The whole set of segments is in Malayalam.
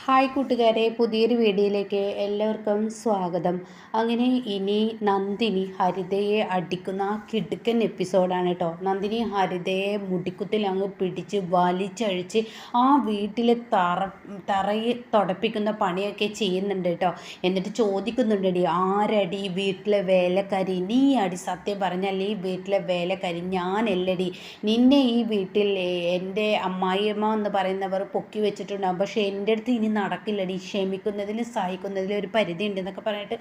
ഹായ് കൂട്ടുകാരെ, പുതിയൊരു വീഡിയോയിലേക്ക് എല്ലാവർക്കും സ്വാഗതം. അങ്ങനെ ഇനി നന്ദിനി ഹരിതയെ അടിക്കുന്ന ആ കിടുക്കൻ എപ്പിസോഡാണ് കേട്ടോ. നന്ദിനി ഹരിതയെ മുടിക്കുത്തിൽ അങ്ങ് പിടിച്ച് വലിച്ചഴിച്ച് ആ വീട്ടിലെ തറയെ തുടപ്പിക്കുന്ന പണിയൊക്കെ ചെയ്യുന്നുണ്ട് കേട്ടോ. എന്നിട്ട് ചോദിക്കുന്നുണ്ടടി, ആരടി വീട്ടിലെ വേലക്കാരി? നീ അടി, സത്യം പറഞ്ഞാൽ ഈ വീട്ടിലെ വേലക്കാരി ഞാനല്ലടി. നിന്നെ ഈ വീട്ടിൽ എൻ്റെ അമ്മായിയമ്മ എന്ന് പറയുന്നവർ പൊക്കി വെച്ചിട്ടുണ്ടാകും. പക്ഷേ എൻ്റെ അടുത്ത് ഇനി നടക്കില്ലടി, ക്ഷമിക്കുന്നതിലും സഹിക്കുന്നതിലും ഒരു പരിധി ഉണ്ടെന്നൊക്കെ പറഞ്ഞിട്ട്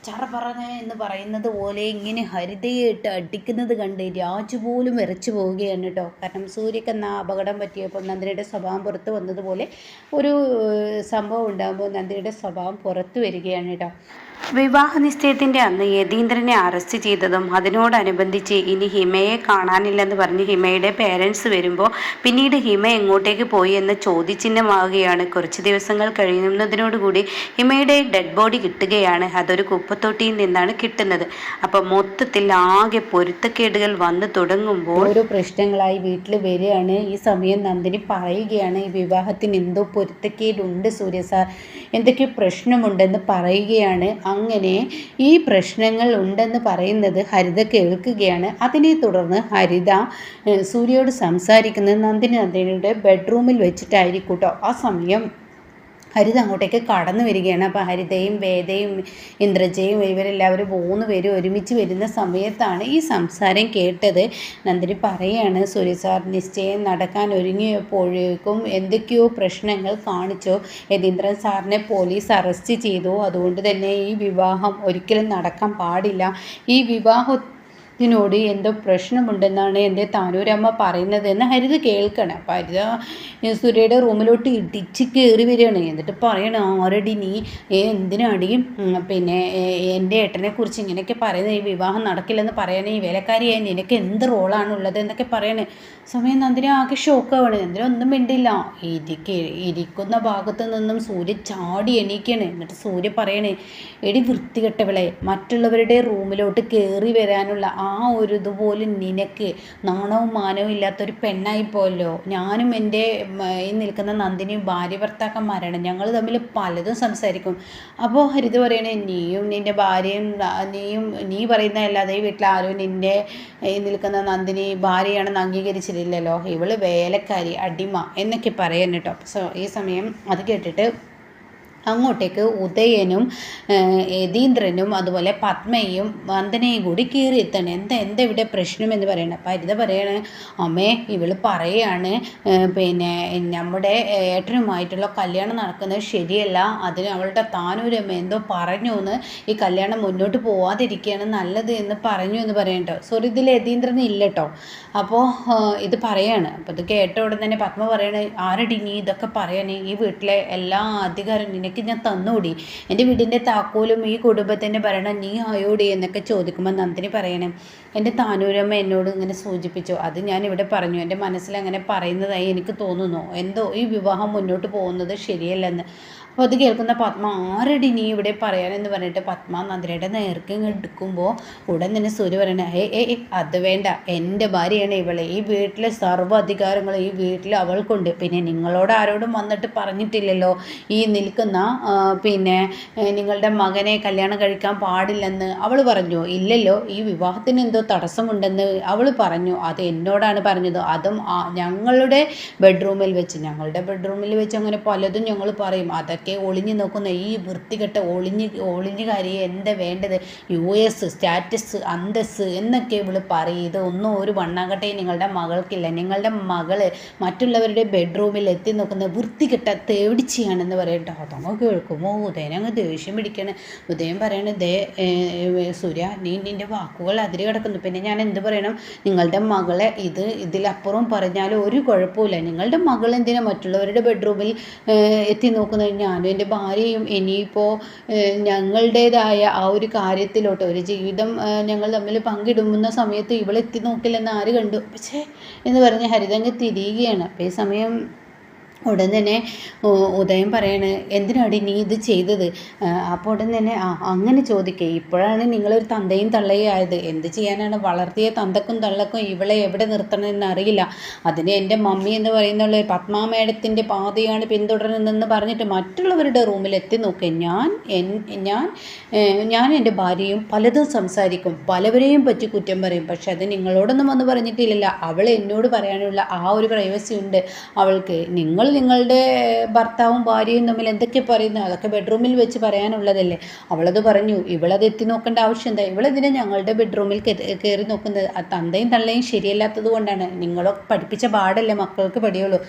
ചറപറ എന്ന് പറയുന്നത് പോലെ ഇങ്ങനെ ഹരിതയെ ഇട്ട് അടിക്കുന്നത് കണ്ട് രാജു പോലും വിറച്ചു പോവുകയാണ് കേട്ടോ. കാരണം സൂര്യക്ക് എന്ന അപകടം പറ്റിയപ്പോൾ നന്ദിനിയുടെ സ്വഭാവം പുറത്ത് വന്നതുപോലെ ഒരു സംഭവം ഉണ്ടാകുമ്പോൾ നന്ദിനിയുടെ സ്വഭാവം പുറത്തു വരികയാണ് കേട്ടോ. വിവാഹ നിശ്ചയത്തിൻ്റെ അന്ന് യതീന്ദ്രനെ അറസ്റ്റ് ചെയ്തതും അതിനോടനുബന്ധിച്ച് ഇനി ഹിമയെ കാണാനില്ലെന്ന് പറഞ്ഞ് ഹിമയുടെ പേരൻസ് വരുമ്പോൾ പിന്നീട് ഹിമ എങ്ങോട്ടേക്ക് പോയി എന്ന് ചോദ്യചിഹ്നമാവുകയാണ്. കുറച്ച് ദിവസങ്ങൾ കഴിയുന്നതിനോടുകൂടി ഹിമയുടെ ഡെഡ് ബോഡി കിട്ടുകയാണ്. അതൊരു കുപ്പത്തൊട്ടിയിൽ നിന്നാണ് കിട്ടുന്നത്. അപ്പം മൊത്തത്തിൽ ആകെ പൊരുത്തക്കേടുകൾ വന്നു തുടങ്ങുമ്പോൾ ഓരോ പ്രശ്നങ്ങളായി വീട്ടിൽ വരികയാണ്. ഈ സമയം നന്ദിനി പറയുകയാണ്, ഈ വിവാഹത്തിന് എന്തോ പൊരുത്തക്കേടുണ്ട് സൂര്യ സാർ, എന്തൊക്കെയോ പ്രശ്നമുണ്ടെന്ന് പറയുകയാണ്. അങ്ങനെ ഈ പ്രശ്നങ്ങൾ ഉണ്ടെന്ന് പറയുന്നത് ഹരിത കേൾക്കുകയാണ്. അതിനെ തുടർന്ന് ഹരിത സൂര്യയോട് സംസാരിക്കുന്നത് നന്ദിനിയുടെ ബെഡ്റൂമിൽ വെച്ചിട്ടായിരിക്കും കേട്ടോ. ആ സമയം ഹരിത അങ്ങോട്ടേക്ക് കടന്നു വരികയാണ്. അപ്പോൾ ഹരിതയും വേദയും ഇന്ദ്രജയും ഇവരെല്ലാവരും 3 പേരും ഒരുമിച്ച് വരുന്ന സമയത്താണ് ഈ സംസാരം കേട്ടത്. നന്ദിനി പറയുകയാണ്, സൂര്യ സാർ നിശ്ചയം നടക്കാൻ ഒരുങ്ങിയപ്പോഴേക്കും എന്തൊക്കെയോ പ്രശ്നങ്ങൾ കാണിച്ചോ. യതീന്ദ്രൻ സാറിനെ പോലീസ് അറസ്റ്റ് ചെയ്തു. അതുകൊണ്ട് തന്നെ ഈ വിവാഹം ഒരിക്കലും നടക്കാൻ പാടില്ല. ഈ ഇതിനോട് എന്തോ പ്രശ്നമുണ്ടെന്നാണ് എൻ്റെ താനൂരമ്മ പറയുന്നത് എന്ന് ഹരിത കേൾക്കണം. അപ്പം ഹരിത സൂര്യയുടെ റൂമിലോട്ട് ഇടിച്ച് കയറി വരികയാണ്. എന്നിട്ട് പറയണം, ആരടി നീ, എന്തിനാടി പിന്നെ എൻ്റെ ഏട്ടനെ കുറിച്ച് ഇങ്ങനെയൊക്കെ പറയുന്നത്? ഈ വിവാഹം നടക്കില്ലെന്ന് പറയണേ, ഈ വേലക്കാരിയായി നിനക്ക് എന്ത് റോളാണുള്ളത് എന്നൊക്കെ പറയണേ. സമയം നന്ദിനി ആകെ ഷോക്കാവാണ്. നന്ദിനി ഒന്നും മിണ്ടില്ല. ഇരിക്കുന്ന ഭാഗത്ത് നിന്നും സൂര്യ ചാടി എണീക്കുകയാണ്. എന്നിട്ട് സൂര്യ പറയണേ, എടി വൃത്തികെട്ടവളെ, മറ്റുള്ളവരുടെ റൂമിലോട്ട് കയറി വരാനുള്ള ആ ഒരു ഇതുപോലും നിനക്ക് നാണവും മാനവും ഇല്ലാത്തൊരു പെണ്ണായിപ്പോയല്ലോ. ഞാനും എൻ്റെ ഈ നിൽക്കുന്ന നന്ദിനിയും ഭാര്യ ഭർത്താക്കന്മാരാണ്, ഞങ്ങൾ തമ്മിൽ പലതും സംസാരിക്കും. അപ്പോൾ ഹരിത പറയണേ, നീയും നിൻ്റെ ഭാര്യയും നീ പറയുന്ന അല്ലാതെ ഈ വീട്ടിൽ ആരും നിൻ്റെ ഈ നിൽക്കുന്ന നന്ദിനി ഭാര്യയാണെന്ന് അംഗീകരിച്ചിട്ടില്ലല്ലോ. ഇവള് വേലക്കാരി, അടിമ എന്നൊക്കെ പറയാൻ കേട്ടോ. ഈ സമയം അത് കേട്ടിട്ട് അങ്ങോട്ടേക്ക് ഉദയനും യതീന്ദ്രനും അതുപോലെ പത്മയും വന്ദനയും കൂടി കയറി എത്തണം. എന്താ ഇവിടെ പ്രശ്നമെന്ന് പറയണം. അപ്പം ഹരിത പറയണേ, അമ്മേ ഇവള് പറയാണ് പിന്നെ നമ്മുടെ ഏട്ടനുമായിട്ടുള്ള കല്യാണം നടക്കുന്നത് ശരിയല്ല, അതിന് അവളുടെ താനൂരമ്മ എന്തോ പറഞ്ഞു എന്ന്, ഈ കല്യാണം മുന്നോട്ട് പോവാതിരിക്കുകയാണ് നല്ലത് എന്ന് പറഞ്ഞു എന്ന് പറയട്ടോ. സോറി, ഇതിൽ യതീന്ദ്രൻ ഇല്ല കേട്ടോ. അപ്പോൾ ഇത് പറയാണ്. അപ്പോൾ ഇത് കേട്ട ഉടനെ തന്നെ പത്മ പറയണേ, ആരടി നീ ഇതൊക്കെ പറയണേ? ഈ വീട്ടിലെ എല്ലാ അധികാരം നിനക്ക് ഞാൻ തന്നോടി, എൻ്റെ വീടിൻ്റെ താക്കോലും ഈ കുടുംബത്തിൻ്റെ ഭരണം നീ ആയോടി എന്നൊക്കെ ചോദിക്കുമ്പോൾ നന്ദിനി പറയണേ, എൻ്റെ താനൂരമ്മ എന്നോട് ഇങ്ങനെ സൂചിപ്പിച്ചു, അത് ഞാൻ ഇവിടെ പറഞ്ഞു, എൻ്റെ മനസ്സിൽ അങ്ങനെ പറയുന്നതായി എനിക്ക് തോന്നുന്നു, എന്തോ ഈ വിവാഹം മുന്നോട്ട് പോകുന്നത് ശരിയല്ലെന്ന്. അപ്പോൾ അത് കേൾക്കുന്ന പത്മ, ആരടി നീ ഇവിടെ പറയാനെന്ന് പറഞ്ഞിട്ട് പത്മ നന്ദിനിയുടെ നേർക്ക് എടുക്കുമ്പോൾ ഉടൻ തന്നെ സൂര്യ പറയണേ, അത് വേണ്ട, എൻ്റെ ഭാര്യയാണ് ഇവളെ, ഈ വീട്ടിലെ സർവ്വ അധികാരങ്ങളും ഈ വീട്ടിൽ അവൾക്കുണ്ട്, പിന്നെ നിങ്ങളോട് ആരോടും വന്നിട്ട് പറഞ്ഞിട്ടില്ലല്ലോ ഈ നിൽക്കുന്ന പിന്നെ നിങ്ങളുടെ മകനെ കല്യാണം കഴിക്കാൻ പാടില്ലെന്ന് അവൾ പറഞ്ഞു ഇല്ലല്ലോ, ഈ വിവാഹത്തിന് എന്തോ തടസ്സമുണ്ടെന്ന് അവൾ പറഞ്ഞു, അത് എന്നോടാണ് പറഞ്ഞത്, അതും ഞങ്ങളുടെ ബെഡ്റൂമിൽ വെച്ച് അങ്ങനെ പലതും ഞങ്ങൾ പറയും, അതൊക്കെ ഒളിഞ്ഞു നോക്കുന്ന ഈ വൃത്തികെട്ട ഒളിഞ്ഞുകാരിയെ എന്താ വേണ്ടത്, US സ്റ്റാറ്റസ് അന്തസ് എന്നൊക്കെ ഇവള് പറയും, ഇതൊന്നും ഒരു വണ്ണാകട്ടെ നിങ്ങളുടെ മകൾക്കില്ല, നിങ്ങളുടെ മകള് മറ്റുള്ളവരുടെ ബെഡ്റൂമിൽ എത്തി നോക്കുന്ന വൃത്തികെട്ട തേടിച്ചിയാണെന്ന് പറയട്ടോ. അതങ്ങ് കേൾക്കുമ്പോൾ ഉദയൻ അങ്ങ് ദേഷ്യം പിടിക്കണം. ഉദയൻ പറയണത്, സൂര്യ നീ നിൻ്റെ വാക്കുകൾ അതിര് കിടക്കുന്നു, പിന്നെ ഞാൻ എന്ത് പറയണം? നിങ്ങളുടെ മകളെ ഇതിലപ്പുറം പറഞ്ഞാലും ഒരു കുഴപ്പമില്ല, നിങ്ങളുടെ മകൾ എന്തിനാ മറ്റുള്ളവരുടെ ബെഡ്റൂമിൽ എത്തി നോക്കുന്നത്? ഞാനും എൻ്റെ ഭാര്യയും ഇനിയിപ്പോൾ ഞങ്ങളുടേതായ ആ ഒരു കാര്യത്തിലോട്ട് ഒരു ജീവിതം ഞങ്ങൾ തമ്മിൽ പങ്കിടുന്ന സമയത്ത് ഇവളെത്തി നോക്കില്ലെന്ന് ആര് കണ്ടു? പക്ഷേ എന്ന് പറഞ്ഞ് ഹരിതങ്ങ് തിരിയുകയാണ്. അപ്പോൾ ഈ സമയം ഉടൻ തന്നെ ഉദയം പറയാണ്, എന്തിനാടി നീ ഇത് ചെയ്തത്? അപ്പോൾ ഉടൻ തന്നെ അങ്ങനെ ചോദിക്കേ, ഇപ്പോഴാണ് നിങ്ങളൊരു തന്തയും തള്ളയും ആയത്. എന്ത് ചെയ്യാനാണ്, വളർത്തിയ തന്തക്കും തള്ളക്കും ഇവളെ എവിടെ നിർത്തണമെന്ന് അറിയില്ല. അതിന് എൻ്റെ മമ്മി എന്ന് പറയുന്നുള്ള പത്മാ മേഡത്തിൻ്റെ പാതയാണ് പിന്തുടരുന്നതെന്ന് പറഞ്ഞിട്ട് മറ്റുള്ളവരുടെ റൂമിൽ എത്തി നോക്കേ. ഞാൻ എൻ്റെ ഭാര്യയും പലതും സംസാരിക്കും, പലവരെയും പറ്റി കുറ്റം പറയും. പക്ഷെ അത് നിങ്ങളോടൊന്നും വന്ന് പറഞ്ഞിട്ടില്ലല്ലോ. അവൾ എന്നോട് പറയാനുള്ള ആ ഒരു പ്രൈവസി ഉണ്ട് അവൾക്ക്. നിങ്ങളുടെ ഭർത്താവും ഭാര്യയും തമ്മിൽ എന്തൊക്കെ പറയുന്നത് അതൊക്കെ ബെഡ്റൂമിൽ വെച്ച് പറയാനുള്ളതല്ലേ. അവളത് പറഞ്ഞു. ഇവളത് എത്തി നോക്കേണ്ട ആവശ്യം എന്താ? ഇവളതിനെ ഞങ്ങളുടെ ബെഡ്റൂമിൽ കയറി നോക്കുന്നത് തന്തയും തള്ളയും ശരിയല്ലാത്തത് കൊണ്ടാണ്. നിങ്ങളൊക്കെ പഠിപ്പിച്ച പാടല്ലേ മക്കൾക്ക് പഠിയുള്ളൂ.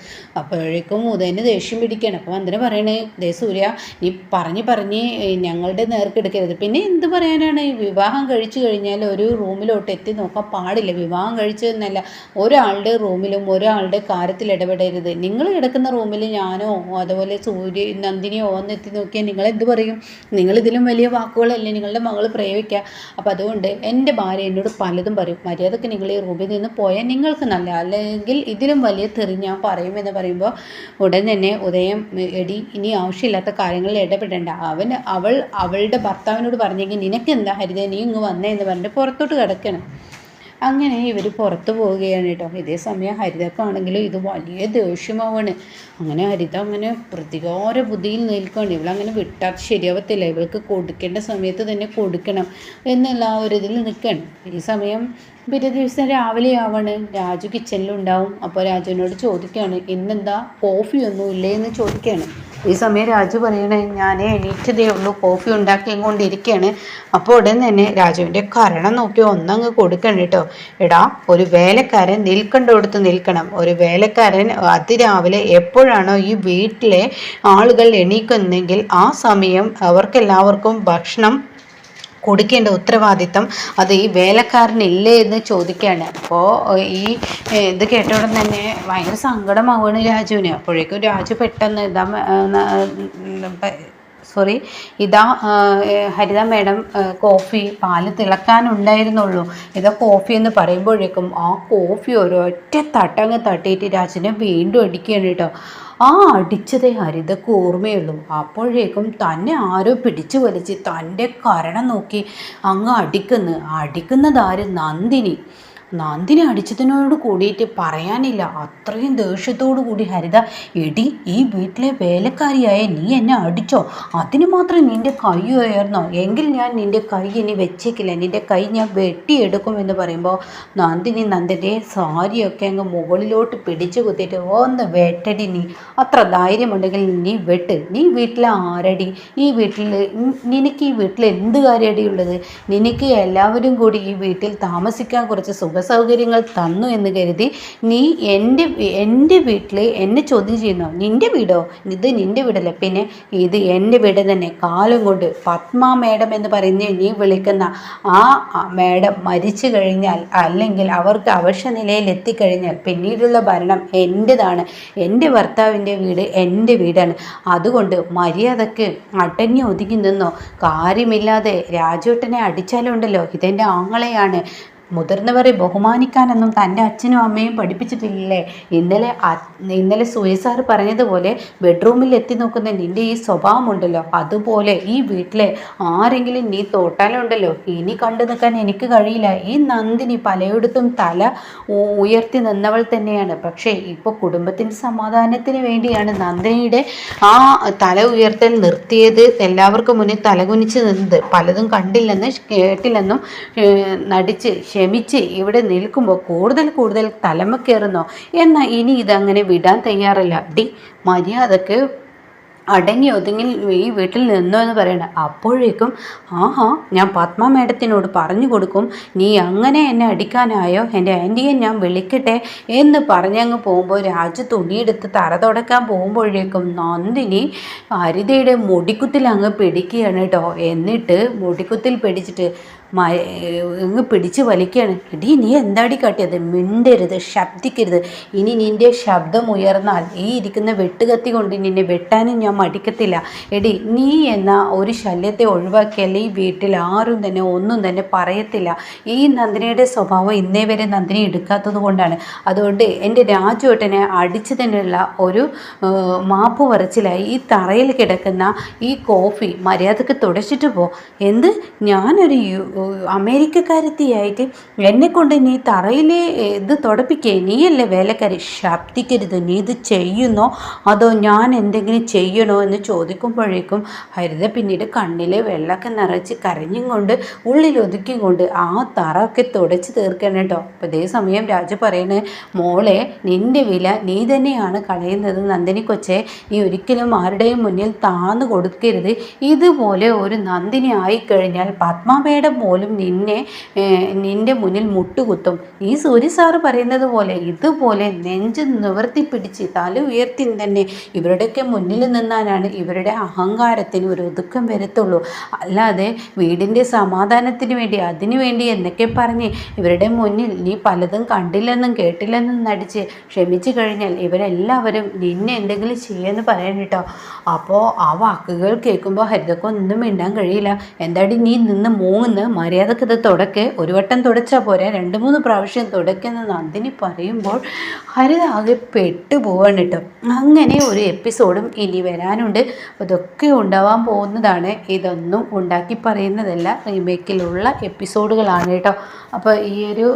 അപ്പോഴേക്കും ഉദയന് ദേഷ്യം പിടിക്കുകയാണ്. അപ്പോൾ എന്തിനാ പറയണേ, ദേ സൂര്യ, നീ പറഞ്ഞ് ഞങ്ങളുടെ നേർക്കെടുക്കരുത്. പിന്നെ എന്ത് പറയാനാണ്, വിവാഹം കഴിച്ചു കഴിഞ്ഞാൽ ഒരു റൂമിലോട്ട് എത്തി നോക്കാൻ പാടില്ല. വിവാഹം കഴിച്ചതെന്നല്ല, ഒരാളുടെ റൂമിലും ഒരാളുടെ കാര്യത്തിൽ ഇടപെടരുത്. നിങ്ങൾ കിടക്കുന്ന റൂമിൽ ഞാനോ അതുപോലെ നന്ദിനിയോ ഒന്ന് എത്തി നോക്കിയാൽ നിങ്ങൾ എന്ത് പറയും? നിങ്ങളിതിലും വലിയ വാക്കുകളല്ലേ നിങ്ങളുടെ മകൾ പ്രയോഗിക്കുക. അപ്പം അതുകൊണ്ട് എൻ്റെ ഭാര്യ എന്നോട് പലതും പറയും. മര്യാദക്ക് നിങ്ങൾ ഈ റൂമിൽ നിന്ന് പോയാൽ നിങ്ങൾക്ക് നല്ല, അല്ലെങ്കിൽ ഇതിലും വലിയ തെറി ഞാൻ പറയുമെന്ന് പറയുമ്പോൾ ഉടൻ തന്നെ ഉദയം, എടി ഇനി ആവശ്യമില്ലാത്ത കാര്യങ്ങളിൽ ഇടപെടേണ്ട. അവളുടെ ഭർത്താവിനോട് പറഞ്ഞെങ്കിൽ നിനക്കെന്താ ഹരിത, നീ ഇങ്ങ് വന്നേ എന്ന് പറഞ്ഞിട്ട് പുറത്തോട്ട് കിടക്കണം. അങ്ങനെ ഇവർ പുറത്ത് പോവുകയാണ് കേട്ടോ. ഇതേ സമയം ഹരിതക്കാണെങ്കിലും ഇത് വലിയ ദേഷ്യമാവാണ്. അങ്ങനെ ഹരിത അങ്ങനെ പ്രതികാര ബുദ്ധിയിൽ നിൽക്കുകയാണ്. ഇവളങ്ങനെ വിട്ടാൽ ശരിയാവത്തില്ല, ഇവൾക്ക് കൊടുക്കേണ്ട സമയത്ത് തന്നെ കൊടുക്കണം എന്നുള്ള ആ ഒരു ഇതിൽ നിൽക്കുകയാണ്. ഈ സമയം പിറ്റേ ദിവസം രാവിലെ ആവാണ്. രാജു കിച്ചണിലുണ്ടാവും. അപ്പോൾ രാജുവിനോട് ചോദിക്കുകയാണ്, ഇന്നെന്താ കോഫി ഒന്നും ഇല്ലേ എന്ന് ചോദിക്കുകയാണ്. ഈ സമയം രാജു പറയണേ, ഞാൻ എണീറ്റതേ ഉള്ളൂ, കോഫി ഉണ്ടാക്കിക്കൊണ്ടിരിക്കുകയാണ്. അപ്പോൾ ഉടൻ തന്നെ രാജുവിൻ്റെ കരണം നോക്കി ഒന്നങ്ങ് കൊടുക്കണം കേട്ടോ. എടാ, ഒരു വേലക്കാരൻ നിൽക്കേണ്ടടുത്ത് നിൽക്കണം. ഒരു വേലക്കാരൻ അതിരാവിലെ എപ്പോഴാണോ ഈ വീട്ടിലെ ആളുകൾ എണീക്കുന്നെങ്കിൽ ആ സമയം അവർക്കെല്ലാവർക്കും ഭക്ഷണം കൊടുക്കേണ്ട ഉത്തരവാദിത്തം അത് ഈ വേലക്കാരനില്ലേ എന്ന് ചോദിക്കുകയാണ്. അപ്പോൾ ഈ ഇത് കേട്ടോടെ തന്നെ ഭയങ്കര സങ്കടമാവുകയാണ് രാജുവിന്. അപ്പോഴേക്കും രാജു പെട്ടെന്ന് ഇതാ ഹരിത മേഡം കോഫി, പാല് തിളക്കാനുണ്ടായിരുന്നുള്ളൂ, ഇതാ കോഫി എന്ന് പറയുമ്പോഴേക്കും ആ കോഫി ഒരൊറ്റ തട്ടങ്ങ് തട്ടിയിട്ട് രാജുവിനെ വീണ്ടും അടിക്കുകയാണ് കേട്ടോ. ആ അടിച്ചതേ ഹരിതക്ക് ഓർമ്മയുള്ളൂ. അപ്പോഴേക്കും തന്നെ ആരോ പിടിച്ചു വലിച്ച് തൻ്റെ കരണം നോക്കി അങ്ങ് അടിക്കുന്നതാര്? നന്ദിനി അടിച്ചതിനോട് കൂടിയിട്ട് പറയാനില്ല. അത്രയും ദേഷ്യത്തോടു കൂടി ഹരിത, എടി ഈ വീട്ടിലെ വേലക്കാരിയായ നീ എന്നെ അടിച്ചോ? അതിന് മാത്രം നിൻ്റെ കൈ ഉയർന്നോ? എങ്കിൽ ഞാൻ നിൻ്റെ കൈ ഇനി വെച്ചേക്കില്ല, നിൻ്റെ കൈ ഞാൻ വെട്ടിയെടുക്കും എന്ന് പറയുമ്പോൾ നന്ദിൻ്റെ സാരിയൊക്കെ അങ്ങ് മുകളിലോട്ട് പിടിച്ചു കുത്തിയിട്ട്, ഒന്ന് വെട്ടടി, നീ അത്ര ധൈര്യമുണ്ടെങ്കിൽ നീ വെട്ട്. നീ വീട്ടിലെ ആരടി? നിനക്ക് ഈ വീട്ടിൽ എന്ത് കാര്യടിയുള്ളത്? നിനക്ക് എല്ലാവരും കൂടി ഈ വീട്ടിൽ താമസിക്കാൻ കുറച്ച് സൗകര്യങ്ങൾ തന്നു എന്ന് കരുതി നീ എൻ്റെ വീട്ടിൽ എന്നെ ചോദ്യം ചെയ്യുന്നു? നിൻ്റെ വീടോ? ഇത് നിൻ്റെ വീടല്ലേ? പിന്നെ ഇത് എൻ്റെ വീട് തന്നെ. കാലം കൊണ്ട് പത്മ മേഡം എന്ന് പറയുന്ന നീ വിളിക്കുന്ന ആ മേഡം മരിച്ചു കഴിഞ്ഞാൽ, അല്ലെങ്കിൽ അവർക്ക് അവശ നിലയിൽ എത്തിക്കഴിഞ്ഞാൽ പിന്നീടുള്ള ഭരണം എൻ്റെതാണ്. എൻ്റെ ഭർത്താവിൻ്റെ വീട് എൻ്റെ വീടാണ്. അതുകൊണ്ട് മര്യാദക്ക് അടങ്ങി ഒതുങ്ങി നിന്നോ. കാര്യമില്ലാതെ രാജുവേട്ടനെ അടിച്ചാലുണ്ടല്ലോ, ഇതെൻ്റെ ആങ്ങളെയാണ്, മുതിർന്നവരെ ബഹുമാനിക്കാനൊന്നും തൻ്റെ അച്ഛനും അമ്മയും പഠിപ്പിച്ചിട്ടില്ലേ? ഇന്നലെ സുയസാർ പറഞ്ഞതുപോലെ ബെഡ്റൂമിൽ എത്തി നോക്കുന്ന നിൻ്റെ ഈ സ്വഭാവമുണ്ടല്ലോ, അതുപോലെ ഈ വീട്ടിലെ ആരെങ്കിലും നീ തോട്ടാലുണ്ടല്ലോ, ഇനി കണ്ടു നിൽക്കാൻ എനിക്ക് കഴിയില്ല. ഈ നന്ദിനി പലയിടത്തും തല ഉയർത്തി നിന്നവൾ തന്നെയാണ്. പക്ഷേ ഇപ്പോൾ കുടുംബത്തിൻ്റെ സമാധാനത്തിന് വേണ്ടിയാണ് നന്ദിനിയുടെ ആ തല ഉയർത്തൽ നിർത്തിയത്. എല്ലാവർക്കും മുന്നിൽ തലകുനിച്ച് നിന്നത് പലതും കണ്ടില്ലെന്നും കേട്ടില്ലെന്നും നടിച്ച് ക്ഷമിച്ച് ഇവിടെ നിൽക്കുമ്പോൾ കൂടുതൽ തലമ കയറുന്നോ? എന്നാൽ ഇനി ഇതങ്ങനെ വിടാൻ തയ്യാറല്ല. മര്യാദക്ക് അടങ്ങി ഒതുങ്ങി ഈ വീട്ടിൽ നിന്നോ എന്ന് പറയണം. അപ്പോഴേക്കും ഞാൻ പത്മ മേഡത്തിനോട് പറഞ്ഞു കൊടുക്കും, നീ അങ്ങനെ എന്നെ അടിക്കാനായോ, എൻ്റെ ആൻറ്റിയെ ഞാൻ വിളിക്കട്ടെ എന്ന് പറഞ്ഞങ്ങ് പോകുമ്പോൾ രാജു തുണിയെടുത്ത് തറ തുടക്കാൻ പോകുമ്പോഴേക്കും നന്ദിനി ഹരിതയുടെ മുടിക്കുത്തിൽ അങ്ങ് പിടിക്കുകയാണ് കേട്ടോ. എന്നിട്ട് മുടിക്കുത്തിൽ പിടിച്ചിട്ട്, അങ്ങ് പിടിച്ച് വലിക്കുകയാണ്. എടീ നീ എന്താടി കാട്ടിയത്? മിണ്ടരുത്, ശബ്ദിക്കരുത്. ഇനി നിൻ്റെ ശബ്ദം ഉയർന്നാൽ ഈ ഇരിക്കുന്ന വെട്ടുകത്തി കൊണ്ട് നിന്നെ വെട്ടാനും ഞാൻ മടിക്കത്തില്ല. എടി നീ എന്ന ഒരു ശല്യത്തെ ഒഴിവാക്കിയാൽ ഈ വീട്ടിൽ ആരും തന്നെ ഒന്നും തന്നെ പറയത്തില്ല. ഈ നന്ദിനിയുടെ സ്വഭാവം ഇന്നേ വരെ നന്ദിനി എടുക്കാത്തത് കൊണ്ടാണ്. അതുകൊണ്ട് എൻ്റെ രാജുവേട്ടനെ അടിച്ചതിനുള്ള ഒരു മാപ്പ് പറച്ചിലായി ഈ തറയിൽ കിടക്കുന്ന ഈ കോഫി മര്യാദക്ക് തുടച്ചിട്ട് പോ. എന്ത്, ഞാനൊരു അമേരിക്കക്കാരത്തിയായിട്ട് എന്നെക്കൊണ്ട് നീ തറയിലെ ഇത് തുടപ്പിക്കേ? നീയല്ലേ വേലക്കാരി? ശബ്ദിക്കരുത്. നീ ഇത് ചെയ്യുന്നോ അതോ ഞാൻ എന്തെങ്കിലും ചെയ്യണോ എന്ന് ചോദിക്കുമ്പോഴേക്കും ഹരിത പിന്നീട് കണ്ണിലെ വെള്ളമൊക്കെ നിറച്ച് കരഞ്ഞും കൊണ്ട് ഉള്ളിലൊതുക്കിയും കൊണ്ട് ആ തറ ഒക്കെ തുടച്ച് തീർക്കണം കേട്ടോ. അപ്പോൾ ഇതേ സമയം രാജു പറയണേ, മോളെ നിൻ്റെ വില നീ തന്നെയാണ് കളയുന്നത്. നന്ദിനി കൊച്ചെ, നീ ഒരിക്കലും ആരുടെയും മുന്നിൽ താന്നു കൊടുക്കരുത്. ഇതുപോലെ ഒരു നന്ദിനി ആയിക്കഴിഞ്ഞാൽ പത്മാമേടം പോലും നിൻ്റെ മുന്നിൽ മുട്ടുകുത്തും. ഈ സൂര്യ സാറ് പറയുന്നത് പോലെ ഇതുപോലെ നെഞ്ച് നിവർത്തി പിടിച്ച് തല ഉയർത്തി തന്നെ ഇവരുടെയൊക്കെ മുന്നിൽ നിന്നാലാണ് ഇവരുടെ അഹങ്കാരത്തിന് ഒരു ഒതുക്കം വരത്തുള്ളൂ. അല്ലാതെ വീടിൻ്റെ സമാധാനത്തിന് വേണ്ടി അതിനു വേണ്ടി എന്നൊക്കെ പറഞ്ഞ് ഇവരുടെ മുന്നിൽ നീ പലതും കണ്ടില്ലെന്നും കേട്ടില്ലെന്നും നടിച്ച് ക്ഷമിച്ചു കഴിഞ്ഞാൽ ഇവരെല്ലാവരും നിന്നെ എന്തെങ്കിലും ചെയ്യുമെന്ന് പറയാൻ കേട്ടോ. അപ്പോൾ ആ വാക്കുകൾ കേൾക്കുമ്പോൾ ഹരിതക്ക് ഒന്നും മിണ്ടാൻ കഴിയില്ല. എന്താടി നീ നിന്ന് മൂന്ന് മര്യാദക്ക് ഇത് തുടക്കെ, ഒരു വട്ടം തുടച്ചാൽ പോരാ, 2-3 പ്രാവശ്യം തുടക്കെന്ന് നന്ദിനി പറയുമ്പോൾ ഹരിത ആകെ പെട്ടുപോവാണ് കേട്ടോ. അങ്ങനെ ഒരു എപ്പിസോഡും ഇനി വരാനുണ്ട്. അതൊക്കെ ഉണ്ടാവാൻ പോകുന്നതാണ്. ഇതൊന്നും ഉണ്ടാക്കി പറയുന്നതല്ല, റീമേക്കിലുള്ള എപ്പിസോഡുകളാണ് കേട്ടോ. അപ്പോൾ ഈ ഒരു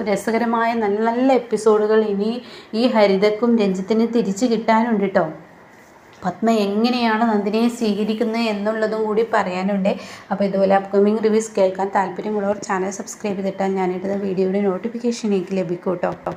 രസകരമായ നല്ല നല്ല എപ്പിസോഡുകൾ ഇനി ഈ ഹരിതക്കും രഞ്ജിത്തിനും തിരിച്ചു കിട്ടാനുണ്ട് കേട്ടോ. പത്മ എങ്ങനെയാണ് നന്ദിനിയെ സ്വീകരിക്കുന്നത് എന്നുള്ളതും കൂടി പറയാനുണ്ട്. അപ്പോൾ ഇതുപോലെ അപ്കമിങ് റിവ്യൂസ് കേൾക്കാൻ താല്പര്യമുള്ളവർ ചാനൽ സബ്സ്ക്രൈബ് ചെയ്തിട്ടാൽ ഞാനിടുന്ന വീഡിയോയുടെ നോട്ടിഫിക്കേഷൻ എനിക്ക് ലഭിക്കും കേട്ടോ.